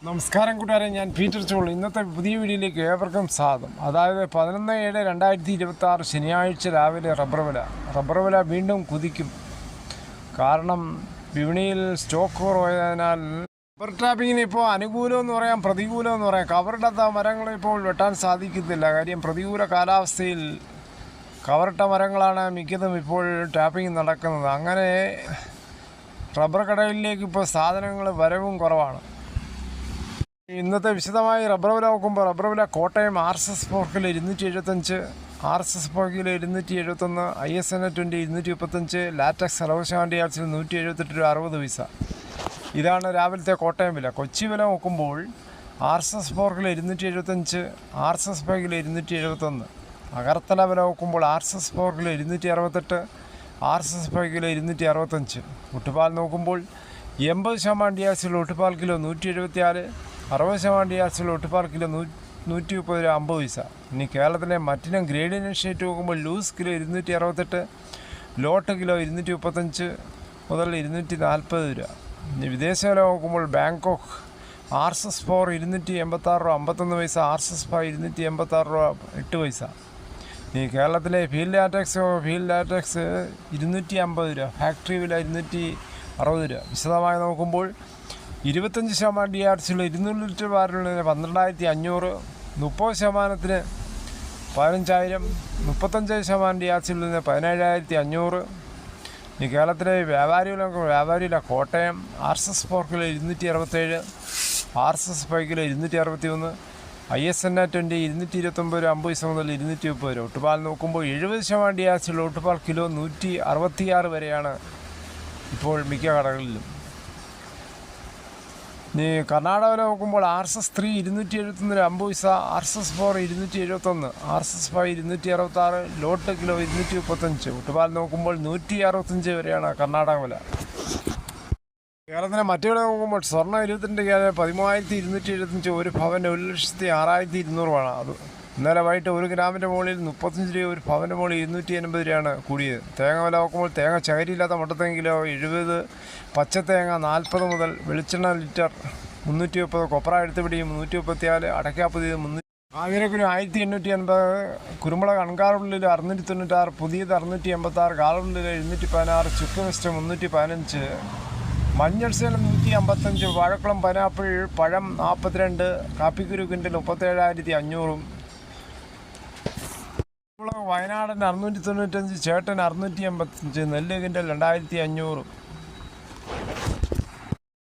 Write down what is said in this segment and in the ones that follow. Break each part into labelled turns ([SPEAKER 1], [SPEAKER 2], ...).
[SPEAKER 1] നമസ്കാരം കൂട്ടുകാരെ, ഞാൻ പീറ്റർ ചോൾ. ഇന്നത്തെ പുതിയ വീഡിയോയിലേക്ക് ഏവർക്കും സ്വാഗതം. അതായത് 11/7/2026 ശനിയാഴ്ച രാവിലെ റബ്ബർ വില വീണ്ടും കുതിക്കും. കാരണം വിപണിയിൽ സ്റ്റോക്ക് കുറവായതിനാൽ റബ്ബർ ടാപ്പിങ്ങിന് ഇപ്പോൾ അനുകൂലമെന്ന് പറയാം, പ്രതികൂലമെന്ന് പറയാം. കവറിടാത്ത മരങ്ങൾ ഇപ്പോൾ വെട്ടാൻ സാധിക്കത്തില്ല. കാര്യം പ്രതികൂല കാലാവസ്ഥയിൽ കവറിട്ട മരങ്ങളാണ് മിക്കതും ഇപ്പോൾ ടാപ്പിംഗ് നടക്കുന്നത്. അങ്ങനെ റബ്ബർ കടകളിലേക്ക് ഇപ്പോൾ സാധനങ്ങൾ വരവും കുറവാണ്. ഇന്നത്തെ വിശദമായി റബ്ബർ വില നോക്കുമ്പോൾ റബ്ബർ വില Kottayam RSS ഫോർക്കിൽ 275, RSS ഫോർക്കിൽ 271, ISNA20 235, latex 60% യാർഡ്സിൽ 178 രൂപ 60 പൈസ. ഇതാണ് രാവിലത്തെ കോട്ടയം വില. കൊച്ചി വില നോക്കുമ്പോൾ RSS ഫോർക്കിൽ 275, RSS ഫോർക്കിൽ 271. അഗർത്തല വില നോക്കുമ്പോൾ RSS ഫോർക്കിൽ 268, RSS ഫോർക്കിൽ 265. ഒട്ടുപാൽ നോക്കുമ്പോൾ 80% ഡിയാസിൽ ഒട്ടുപാൽ കിലോ 174, 60% ഡിയാസിൽ ഒട്ടുപാൽ കിലോ 130 രൂപ 50 പൈസ. ഇനി കേരളത്തിലെ മറ്റിനം ഗ്രേഡിയൻ ഷീറ്റ് നോക്കുമ്പോൾ ലൂസ് കിലോ 268, ലോട്ട് കിലോ 235 മുതൽ 240 രൂപ. ഇനി വിദേശ വില നോക്കുമ്പോൾ ബാങ്കോക്ക് RSS 4 286 രൂപ 51 പൈസ, RSS 5 286 രൂപ 8 പൈസ. ഇനി കേരളത്തിലെ ഫീൽഡ് ലാറ്റക്സ് 250 രൂപ, ഫാക്ടറി വില 260 രൂപ. വിശദമായി നോക്കുമ്പോൾ 25% ഡിയാർസിൽ 200 ലിറ്റർ ബാരലിന് 12,500, 30% 15,000, 35% ഡിയാർസിൽ നിന്ന് 17,500. ഈ കേരളത്തിലെ വ്യാപാരിയില കോട്ടയം RSS ഫോർക്കിൽ 267, RSS 5 261, ISNA20 229 രൂപ 50 പൈസ മുതൽ 230 രൂപ. ഒട്ടുപാൽ നോക്കുമ്പോൾ 70% ഡിയാർസിൽ ഒട്ടുപാൽ കിലോ 166 വരെയാണ് ഇപ്പോൾ മിക്ക കടകളിലും. ഇനി കർണാടക വില നോക്കുമ്പോൾ RSS 3 271 രൂപ 50 പൈസ, RSS 4 271, RSS 5 266, ലോട്ട് കിലോ 235. ഒട്ടുപാൽ നോക്കുമ്പോൾ 165 വരെയാണ് കർണാടക വില. കേരളത്തിലെ മറ്റു വില നോക്കുമ്പോൾ സ്വർണ്ണം 22 ക്യാരറ്റ് 13,275, ഒരു ഭവൻ്റെ 1,06,200 അത് ഇന്നലെ വൈകിട്ട് 1 ഗ്രാമിൻ്റെ മുകളിൽ 35 രൂപ, ഒരു ഭവൻ്റെ മുകളിൽ 280 രൂപയാണ് കൂടിയത്. തേങ്ങ വില നോക്കുമ്പോൾ തേങ്ങ ചകരിയില്ലാത്ത മുട്ടത്തേങ്ങ കിലോ 70, പച്ചത്തേങ്ങ 40 മുതൽ, വെളിച്ചെണ്ണ ലിറ്റർ 330, കൊപ്ര എടുത്തുപിടി 334, അടയ്ക്കാപ്പുതിയത് 300, കാഞ്ഞിരക്കുരു 1880, കുരുമുളക് അൺകാർബിളിൽ 696, പുതിയത് 686, കാർബിളിൽ 716, ചുക്ക് വെസ്റ്റ് 315, മഞ്ഞൾ സേലം 155, വാഴക്കുളം പൈനാപ്പിൾ പഴം 42, കാപ്പിക്കുരു കിൻഡൽ 37,500, വയനാടൻ 695, ചേട്ടൻ 685, നെല്ല് കിൻഡൽ 2,500.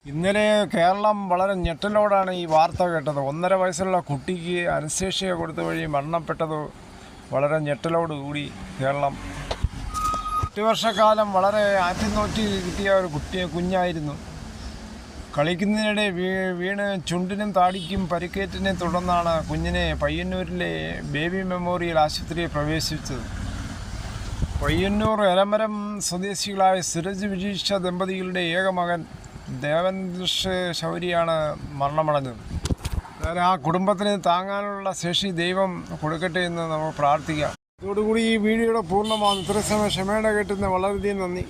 [SPEAKER 1] ഇന്നലെ കേരളം വളരെ ഞെട്ടലോടാണ് ഈ വാർത്ത കേട്ടത്. 1.5 വയസ്സുള്ള കുട്ടിക്ക് അനസ്തേഷ്യ കൊടുത്ത വഴി മരണപ്പെട്ടത് വളരെ ഞെട്ടലോട് കൂടി കേരളം. 8 വർഷക്കാലം വളരെ ആറ്റിനോറ്റി കിട്ടിയ ഒരു കുഞ്ഞായിരുന്നു. കളിക്കുന്നതിനിടെ വീണ് ചുണ്ടിനും താടിക്കും പരിക്കേറ്റിനെ തുടർന്നാണ് കുഞ്ഞിനെ പയ്യന്നൂരിലെ ബേബി മെമ്മോറിയൽ ആശുപത്രിയിൽ പ്രവേശിപ്പിച്ചത്. പയ്യന്നൂർ എലമരം സ്വദേശികളായ സിരജ് വിജീഷ ദമ്പതികളുടെ ഏക മകൻ ദേവൻദർഷ് ശൗരിയാണ് മരണമടഞ്ഞത്. അതായത് ആ കുടുംബത്തിന് താങ്ങാനുള്ള ശേഷി ദൈവം കൊടുക്കട്ടെ എന്ന് നമുക്ക് പ്രാർത്ഥിക്കാം. ഇതോടുകൂടി ഈ വീഡിയോയുടെ പൂർണ്ണമാകും. ഇത്ര സമയം ക്ഷമയോടെ കേട്ടുന്ന വളരെയധികം നന്ദി.